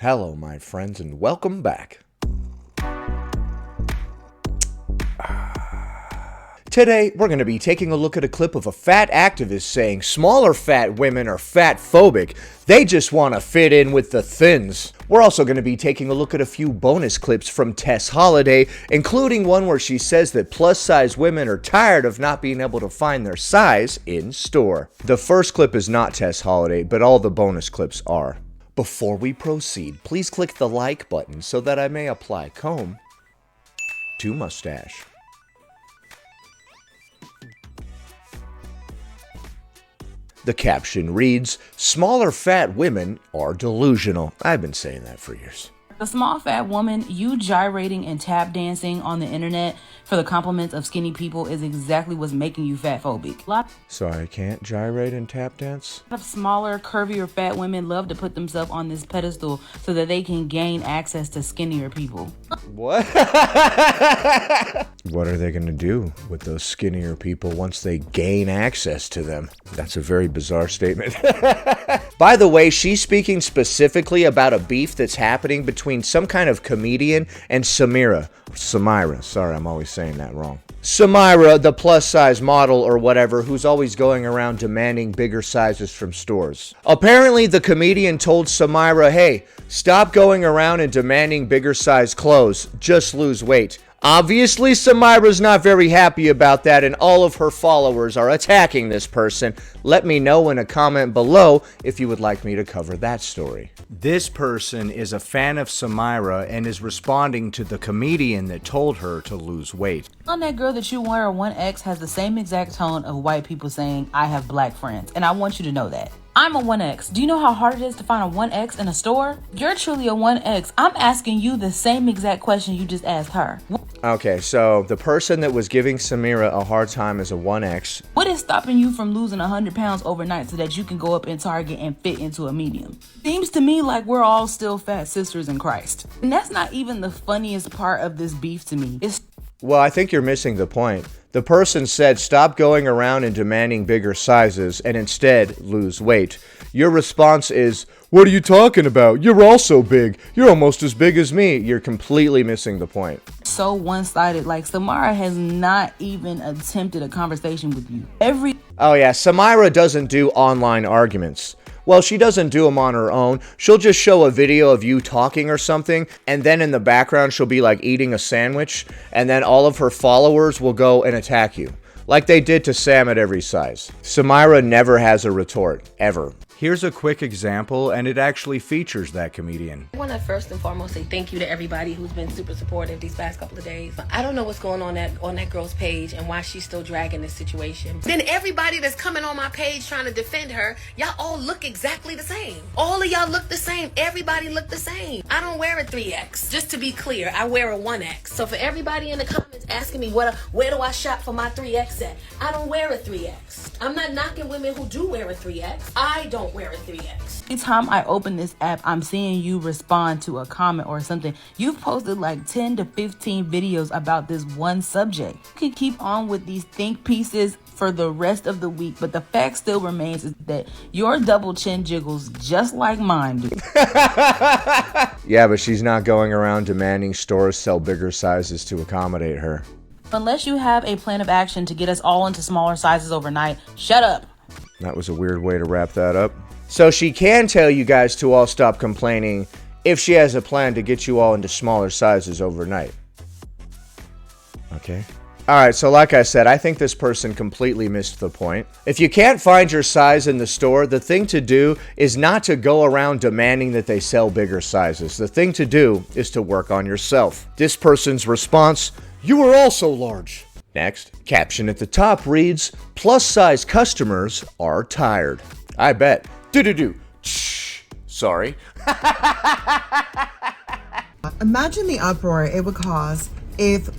Hello, my friends, and welcome back. Today, we're going to be taking a look at a clip of a fat activist saying smaller fat women are fat-phobic. They just want to fit in with the thins. We're also going to be taking a look at a few bonus clips from Tess Holiday, including one where she says that plus-size women are tired of not being able to find their size in store. The first clip is not Tess Holiday, but all the bonus clips are. Before we proceed, please click the like button so that I may apply comb to mustache. The caption reads, "Smaller fat women are delusional." I've been saying that for years. The small fat woman, you gyrating and tap dancing on the internet for the compliments of skinny people is exactly what's making you fat phobic. A lot So I can't gyrate and tap dance? of smaller, curvier fat women love to put themselves on this pedestal so that they can gain access to skinnier people. What? What are they going to do with those skinnier people once they gain access to them? That's a very bizarre statement. By the way, she's speaking specifically about a beef that's happening between some kind of comedian and Samira, sorry, I'm always saying that wrong. Samira, the plus-size model or whatever, who's always going around demanding bigger sizes from stores. Apparently, the comedian told Samira, hey, stop going around and demanding bigger size clothes, just lose weight. Obviously, Samira's not very happy about that, and all of her followers are attacking this person. Let me know in a comment below if you would like me to cover that story. This person is a fan of Samira and is responding to the comedian that told her to lose weight. On that girl that you wear a 1X has the same exact tone of white people saying, I have black friends, and I want you to know that. I'm a 1X. Do you know how hard it is to find a 1X in a store? You're truly a 1X. I'm asking you the same exact question you just asked her. Okay, so the person that was giving Samira a hard time is a 1X. What is stopping you from losing 100 pounds overnight so that you can go up in Target and fit into a medium? Seems to me like we're all still fat sisters in Christ. And that's not even the funniest part of this beef to me. Well, I think you're missing the point. The person said stop going around and demanding bigger sizes and instead lose weight. Your response is, what are you talking about? You're also big. You're almost as big as me. You're completely missing the point. So one-sided, like Samira has not even attempted a conversation with you. Oh yeah, Samira doesn't do online arguments. Well, she doesn't do them on her own. She'll just show a video of you talking or something, and then in the background she'll be like eating a sandwich, and then all of her followers will go and attack you, like they did to Sam at every size. Samira never has a retort, ever. Here's a quick example, and it actually features that comedian. I want to first and foremost say thank you to everybody who's been super supportive these past couple of days. I don't know what's going on that girl's page and why she's still dragging this situation. Then everybody that's coming on my page trying to defend her, y'all all look exactly the same. All of y'all look the same. Everybody look the same. I don't wear a 3X. Just to be clear, I wear a 1X. So for everybody in the comments asking me where do I shop for my 3X at, I don't wear a 3X. I'm not knocking women who do wear a 3X. I don't wear a 3X. Every time I open this app, I'm seeing you respond to a comment or something. You've posted like 10 to 15 videos about this one subject. You can keep on with these think pieces for the rest of the week, but the fact still remains is that your double chin jiggles just like mine do. Yeah, but she's not going around demanding stores sell bigger sizes to accommodate her. Unless you have a plan of action to get us all into smaller sizes overnight, shut up. That was a weird way to wrap that up. So she can tell you guys to all stop complaining if she has a plan to get you all into smaller sizes overnight. Okay. Alright, so like I said, I think this person completely missed the point. If you can't find your size in the store, the thing to do is not to go around demanding that they sell bigger sizes. The thing to do is to work on yourself. This person's response, you are also large. Next, caption at the top reads, plus-size customers are tired. I bet. Do-do-do. Shh. Sorry. Imagine the uproar it would cause if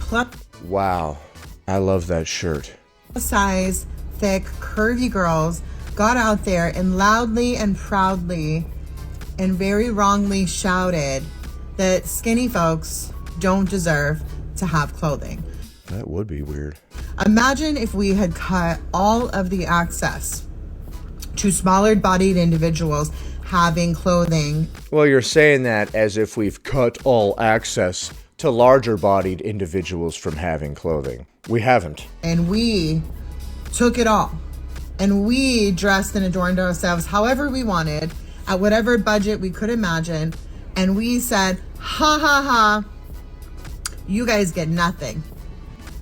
Wow. I love that shirt. plus-size, thick, curvy girls got out there and loudly and proudly and very wrongly shouted that skinny folks don't deserve to have clothing. That would be weird. Imagine if we had cut all of the access to smaller bodied individuals having clothing. Well, you're saying that as if we've cut all access to larger bodied individuals from having clothing. We haven't. And we took it all. And we dressed and adorned ourselves however we wanted, at whatever budget we could imagine. And we said, ha ha ha, you guys get nothing.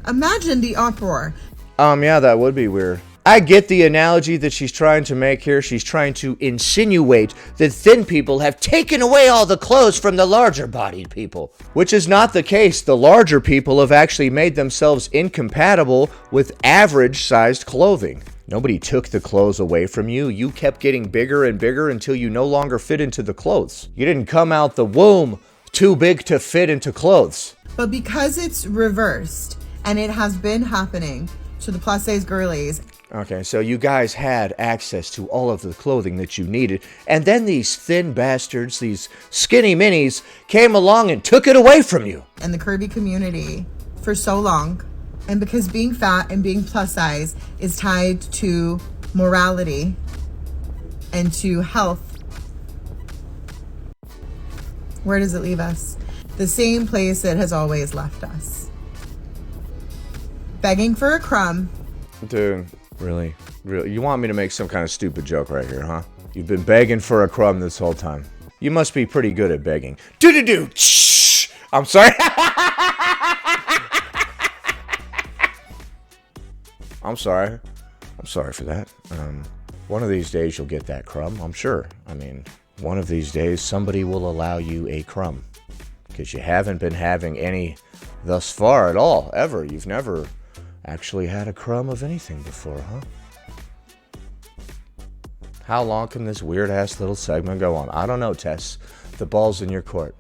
Imagine the uproar. Yeah, that would be weird. I get the analogy that she's trying to make here. She's trying to insinuate that thin people have taken away all the clothes from the larger-bodied people, which is not the case. The larger people have actually made themselves incompatible with average-sized clothing. Nobody took the clothes away from you. You kept getting bigger and bigger until you no longer fit into the clothes. You didn't come out the womb too big to fit into clothes. But because it's reversed, and it has been happening to the plus-size girlies. Okay, so you guys had access to all of the clothing that you needed, and then these thin bastards, these skinny minis, came along and took it away from you. And the curvy community for so long, and because being fat and being plus size is tied to morality and to health, where does it leave us? The same place it has always left us. Begging for a crumb. Dude. Really? You want me to make some kind of stupid joke right here, huh? You've been begging for a crumb this whole time. You must be pretty good at begging. Do-do-do! Shh! I'm sorry. I'm sorry. I'm sorry for that. One of these days you'll get that crumb, I'm sure. I mean, one of these days somebody will allow you a crumb. Because you haven't been having any thus far at all, ever. You've never actually had a crumb of anything before, huh? How long can this weird-ass little segment go on? I don't know, Tess. The ball's in your court,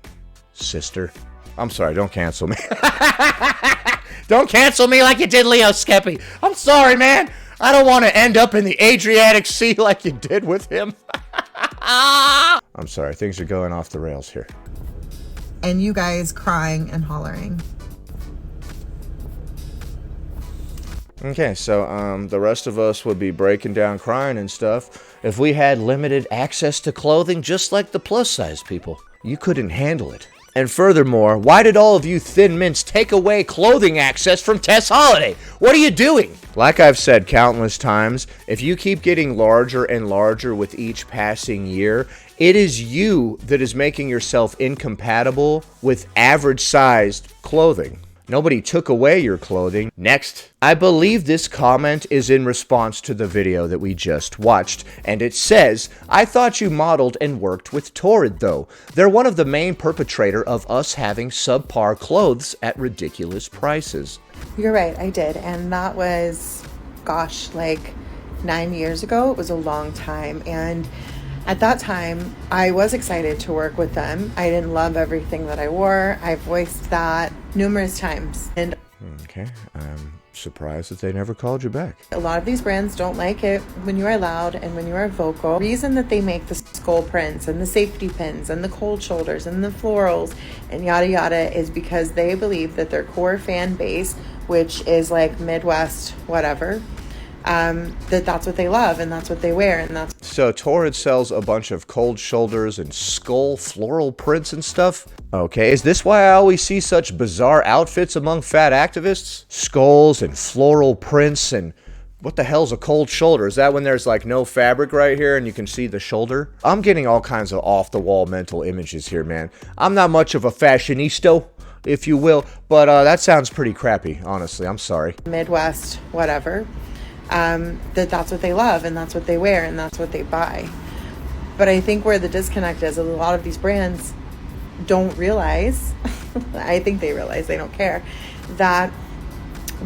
sister. I'm sorry, don't cancel me. Don't cancel me like you did Leo Skeppy. I'm sorry, man. I don't want to end up in the Adriatic Sea like you did with him. I'm sorry, things are going off the rails here. And you guys crying and hollering. Okay, so the rest of us would be breaking down crying and stuff if we had limited access to clothing just like the plus-size people. You couldn't handle it. And furthermore, why did all of you thin mints take away clothing access from Tess Holiday? What are you doing? Like I've said countless times, if you keep getting larger and larger with each passing year, it is you that is making yourself incompatible with average-sized clothing. Nobody took away your clothing. Next. I believe this comment is in response to the video that we just watched, and it says, I thought you modeled and worked with Torrid though. They're one of the main perpetrator of us having subpar clothes at ridiculous prices. You're right, I did, and that was, gosh, like 9 years ago. It was a long time, and at that time, I was excited to work with them. I didn't love everything that I wore. I voiced that numerous times. And okay, I'm surprised that they never called you back. a lot of these brands don't like it when you are loud and when you are vocal. The reason that they make the skull prints and the safety pins and the cold shoulders and the florals and yada yada is because they believe that their core fan base, which is like Midwest, whatever, that's what they love and that's what they wear, and that's So Torrid sells a bunch of cold shoulders and skull floral prints and stuff? Okay, is this why I always see such bizarre outfits among fat activists? Skulls and floral prints and what the hell's a cold shoulder? Is that when there's like no fabric right here and you can see the shoulder? I'm getting all kinds of off-the-wall mental images here, man. I'm not much of a fashionista, if you will, but that sounds pretty crappy, honestly. I'm sorry. Midwest, whatever. That's what they love and that's what they wear and that's what they buy. But I think where the disconnect is a lot of these brands don't realize, I think they realize, they don't care, that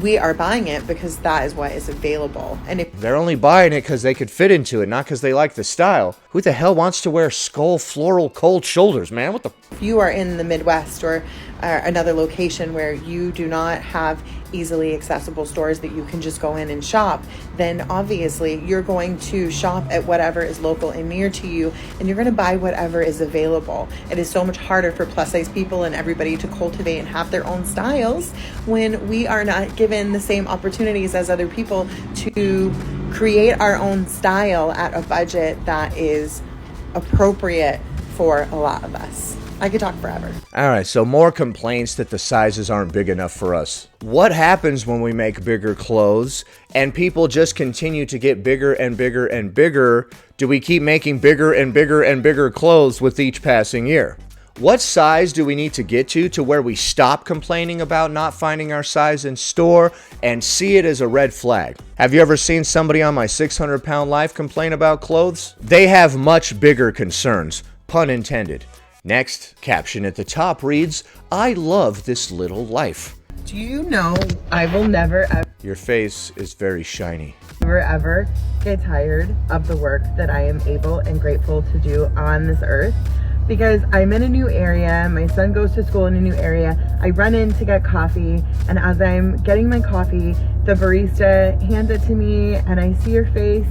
we are buying it because that is what is available. And if They're only buying it because they could fit into it, not because they like the style. Who the hell wants to wear skull floral cold shoulders, man? What the... you are in the Midwest or another location where you do not have easily accessible stores that you can just go in and shop, then obviously you're going to shop at whatever is local and near to you, and you're going to buy whatever is available. It is so much harder for plus size people and everybody to cultivate and have their own styles when we are not given the same opportunities as other people to create our own style at a budget that is appropriate for a lot of us. I could talk forever. All right, so more complaints that the sizes aren't big enough for us. What happens when we make bigger clothes and people just continue to get bigger and bigger and bigger? Do we keep making bigger and bigger and bigger clothes with each passing year? What size do we need to get to where we stop complaining about not finding our size in store and see it as a red flag? Have you ever seen somebody on my 600-pound life complain about clothes? They have much bigger concerns, pun intended. Next, caption at the top reads, "I love this little life." Do you know I will never, Your face is very shiny. ever get tired of the work that I am able and grateful to do on this earth? Because I'm in a new area, my son goes to school in a new area, I run in to get coffee, and as I'm getting my coffee, the barista hands it to me, and I see her face,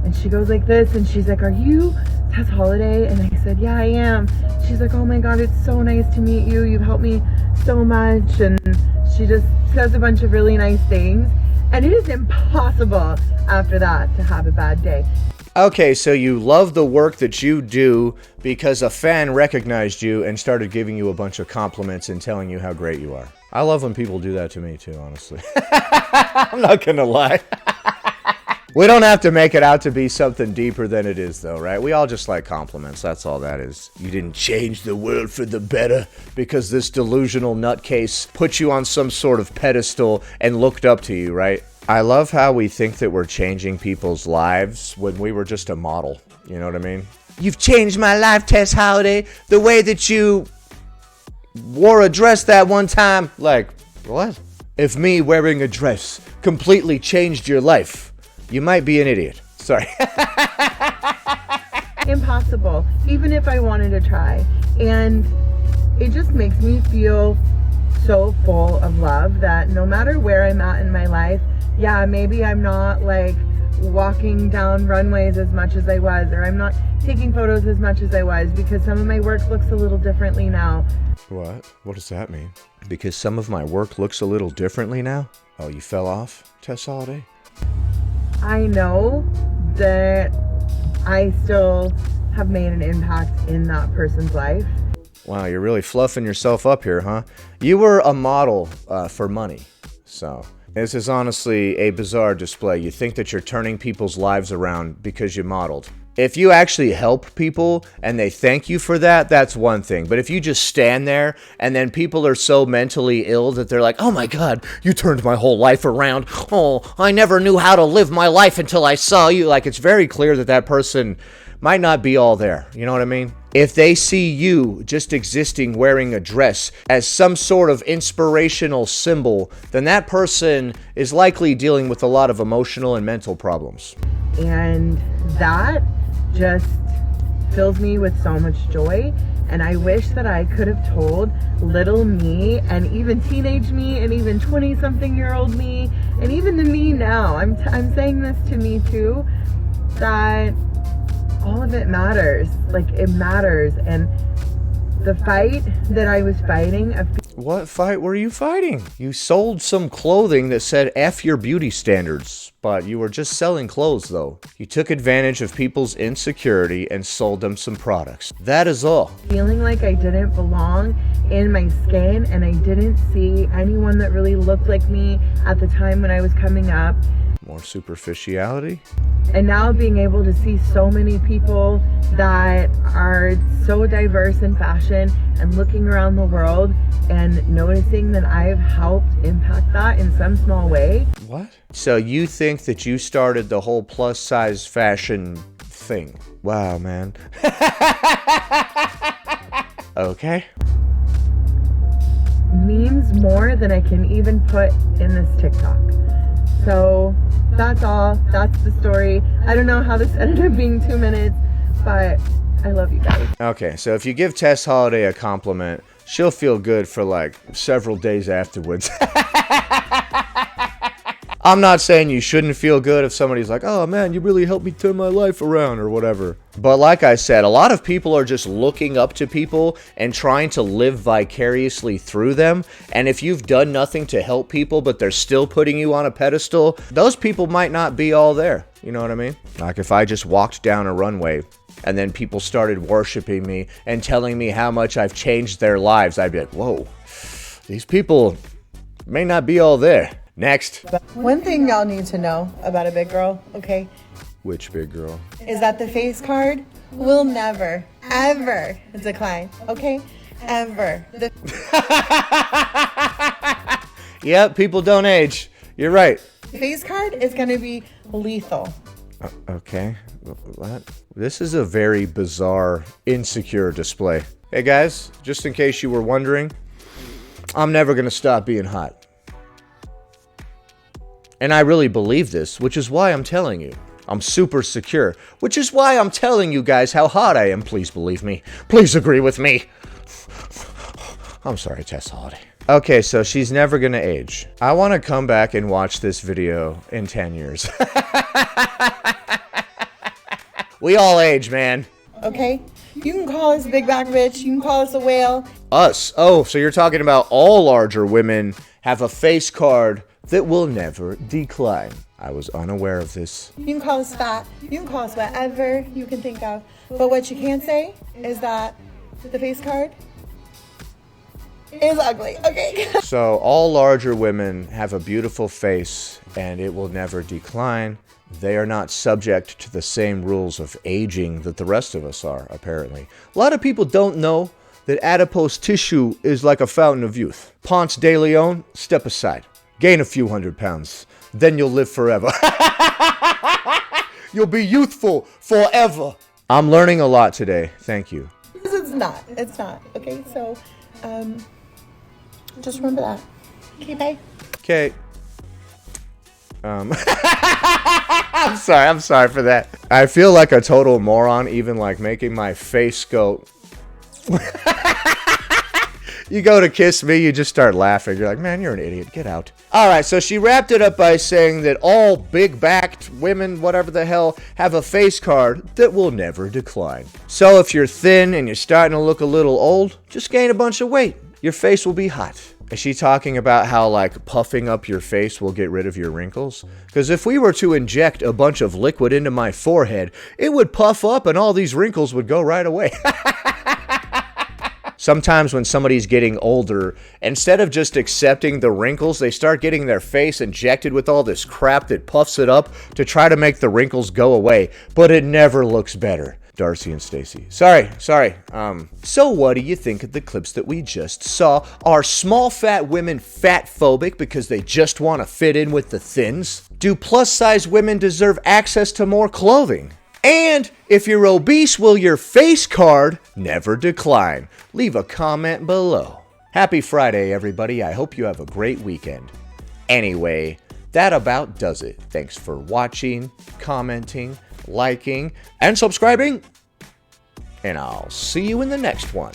and she goes like this, and she's like, "Are you Tess Holiday?" And I said, "Yeah, I am." She's like, "Oh my God, it's so nice to meet you. You've helped me so much." And she just says a bunch of really nice things. And it is impossible after that to have a bad day. Okay, so you love the work that you do because a fan recognized you and started giving you a bunch of compliments and telling you how great you are. I love when people do that to me too, honestly. I'm not gonna lie. We don't have to make it out to be something deeper than it is, though, right? We all just like compliments. That's all that is. You didn't change the world for the better because this delusional nutcase put you on some sort of pedestal and looked up to you, right? I love how we think that we're changing people's lives when we were just a model. You know what I mean? You've changed my life, Tess Holiday. The way that you wore a dress that one time. Like, what? If me wearing a dress completely changed your life, you might be an idiot. Sorry. Impossible, even if I wanted to try. And it just makes me feel so full of love that no matter where I'm at in my life, yeah, maybe I'm not like walking down runways as much as I was, or I'm not taking photos as much as I was because some of my work looks a little differently now. What? What does that mean? Because some of my work looks a little differently now? Oh, you fell off, Tess Holiday? I know that I still have made an impact in that person's life. Wow, you're really fluffing yourself up here, huh? You were a model for money, so this is honestly a bizarre display. You think that you're turning people's lives around because you modeled. If you actually help people and they thank you for that, that's one thing. But if you just stand there and then people are so mentally ill that they're like, "Oh my God, you turned my whole life around. Oh, I never knew how to live my life until I saw you." Like, it's very clear that that person might not be all there. You know what I mean? If they see you just existing wearing a dress as some sort of inspirational symbol, then that person is likely dealing with a lot of emotional and mental problems. And that just fills me with so much joy. And I wish that I could have told little me and even teenage me and even 20-something-year-old me and even the me now, I'm saying this to me too, that all of it matters. Like, it matters. And the fight that I was fighting of What fight were you fighting? You sold some clothing that said F your beauty standards, but you were just selling clothes though. You took advantage of people's insecurity and sold them some products. That is all. feeling like I didn't belong in my skin, and I didn't see anyone that really looked like me at the time when I was coming up. More superficiality? And now being able to see so many people that are so diverse in fashion and looking around the world and noticing that I've helped impact that in some small way. What? So you think that you started the whole plus size fashion thing? Wow, man. Okay. Means more than I can even put in this TikTok. So that's all. That's the story. I don't know how this ended up being 2 minutes, but I love you guys. Okay, so if you give Tess Holiday a compliment, she'll feel good for like several days afterwards. I'm not saying you shouldn't feel good if somebody's like, "Oh man, you really helped me turn my life around," or whatever. But like I said, a lot of people are just looking up to people and trying to live vicariously through them. And if you've done nothing to help people, but they're still putting you on a pedestal, those people might not be all there. You know what I mean? Like if I just walked down a runway and then people started worshiping me and telling me how much I've changed their lives, I'd be like, whoa, these people may not be all there. Next. One thing y'all need to know about a big girl, okay, Which big girl? is that the face card will never, ever decline, okay? Ever. The Yep, people don't age. You're right. face card is going to be lethal. Okay. What? This is a very bizarre, insecure display. Hey guys, just in case you were wondering, I'm never gonna stop being hot. And I really believe this, which is why I'm telling you. I'm super secure, which is why I'm telling you guys how hot I am. Please believe me. Please agree with me. I'm sorry, Tess Holiday. Okay, so she's never gonna age. I want to come back and watch this video in 10 years. We all age, man. Okay? You can call us a big back bitch. You can call us a whale. Us. Oh, so you're talking about all larger women have a face card that will never decline. I was unaware of this. You can call us fat. You can call us whatever you can think of. But what you can't say is that the face card is ugly. Okay? So all larger women have a beautiful face and it will never decline. They are not subject to the same rules of aging that the rest of us are, apparently. A lot of people don't know that adipose tissue is like a fountain of youth. Ponce de Leon, step aside. Gain a few 100 pounds. Then you'll live forever. You'll be youthful forever. I'm learning a lot today. Thank you. It's not. It's not. Okay? So, just remember that. Okay, bye. Okay. I'm sorry for that. I feel like a total moron even like making my face go. You go to kiss me, you just start laughing. You're like, man, you're an idiot. Get out. All right, so she wrapped it up by saying that all big-backed women, whatever the hell, have a face card that will never decline. So if you're thin and you're starting to look a little old, just gain a bunch of weight. Your face will be hot. Is she talking about how, like, puffing up your face will get rid of your wrinkles? Because if we were to inject a bunch of liquid into my forehead, it would puff up and all these wrinkles would go right away. Sometimes when somebody's getting older, instead of just accepting the wrinkles, they start getting their face injected with all this crap that puffs it up to try to make the wrinkles go away, but it never looks better. Darcy and Stacy. Sorry. So what do you think of the clips that we just saw? Are small fat women fatphobic because they just want to fit in with the thins? Do plus size women deserve access to more clothing? And if you're obese, will your face card never decline? Leave a comment below. Happy Friday, everybody. I hope you have a great weekend. Anyway, that about does it. Thanks for watching, commenting, liking, and subscribing. And I'll see you in the next one.